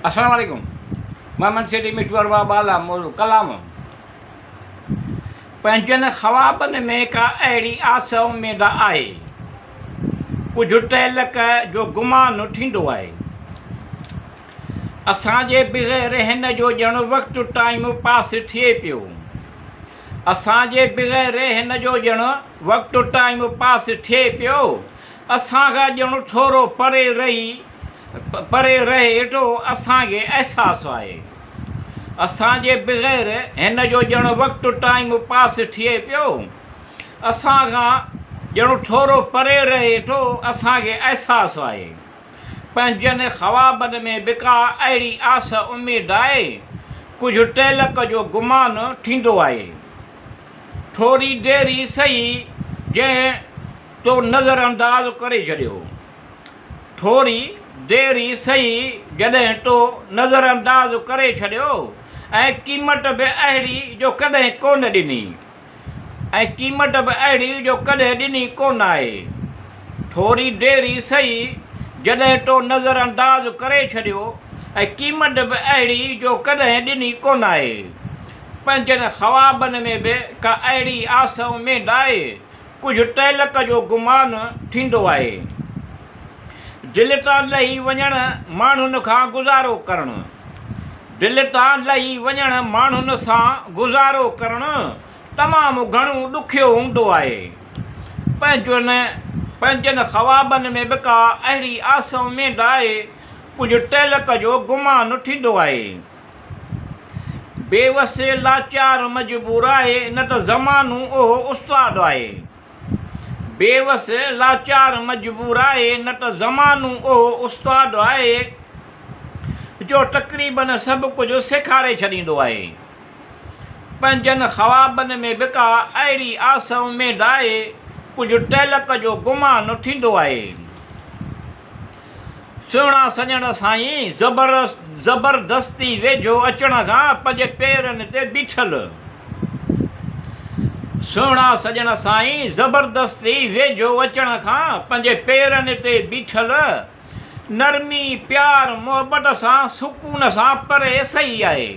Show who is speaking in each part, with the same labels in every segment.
Speaker 1: अस्सलाम वालेकुम। मोहम्मद सिटी मिठवर बाला मोल कलाम। पंहिंजनि ख़्वाबनि में का अहिड़ी आस उमेद आहे, कुझु टहलक जो गुमान थींदो आहे। असांजे बग़ैर हिन जो ॼण वक़्तु टाइम पास थिए पियो। असांजे बग़ैर हिन जो ॼण वक़्तु टाइम पास थिए पियो। असांखां ॼण थोरो परे रहे थो असांखे अहसासु आहे। असांजे बग़ैर हिन जो ॼण वक़्तु टाइम पास थिए पियो। असांखां ॼण थोरो परे रहे थो असांखे अहसासु आहे। पंहिंजनि ख़्वाबनि में बिका अहिड़ी आस उमेद आहे, कुझु टहलक जो गुमान थींदो आहे। थोरी देरी सही जंहिं तो नज़र अंदाज़ करे छॾियो। थोरी देरी सही जॾहिं तो नज़र अंदाज़ करे छॾियो ऐं क़ीमत बि अहिड़ी जो कॾहिं कोन ॾिनी जो कॾहिं ॾिनी कोन आहे। थोरी देरी सही जॾहिं तो नज़र अंदाज़ करे छॾियो ऐं क़ीमत बि अहिड़ी जो कॾहिं ॾिनी कोन आहे। पंहिंजनि ख़्वाबनि में बि का अहिड़ी आस उमेद आहे, कुझु टहलक जो गुमान थींदो आहे। दिलि तां लही वञण माण्हुनि खां गुज़ारो करणु। दिलि तां लही वञण माण्हुनि सां गुज़ारो करणु तमामु घणो ॾुखियो हूंदो आहे। पंहिंजनि ख़्वाबनि में बि का अहिड़ी आस उमेद आहे, कुझु टहलक जो गुमान थींदो आहे। बेवस लाचार मजबूर आहे, न त ज़मानो उहो उस्तादु आहे। बेवस लाचार मजबूर आहे, न त ज़मानो उहो उस्तादु आहे, जो तक़रीबन सभु कुझु सेखारे छॾींदो आहे। पंहिंजनि ख़्वाबनि में बि का अहिड़ी आस उमेद आहे, कुझु टहलक जो गुमान थींदो आहे। सुहिणा सॼण साईं ज़बरदस्ती वेझो अचण खां पंहिंजे पेरनि ते बीठल। सुहिणा सॼण साईं ज़बरदस्ती वेझो अचण खां पंहिंजे पेरनि ते बीठल। नरमी प्यार मोहबत सां सुकून सां परे सही आहे।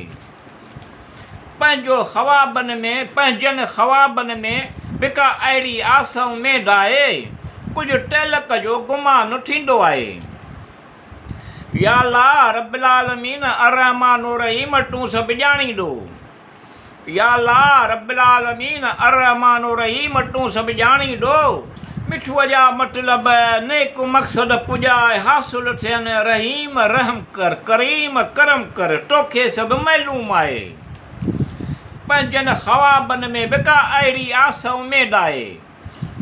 Speaker 1: पंहिंजनि ख़्वाबनि में बि का अहिड़ी आस उमेद आहे, कुझु टहलक जो गुमान थींदो आहे। या अल्लाह रब्बिल आलमीन अर्रहमान रहीम तूं सभु ॼाणींदो। या अल्लाह रब्बिल आलमीन अर्रहमान रहीम तूं सभु ॼाणींदो। मिठूअ जा मतिलब नेक मक़सद पुॼाए हासिल थियनि। रहीम रहम कर, करीम करम कर, तोखे सभु मालूम आहे। पंहिंजनि ख़्वाबनि में बि का अहिड़ी आस उमेद आहे,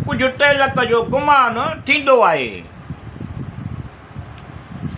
Speaker 1: कुझु टहलक जो गुमान थींदो आहे।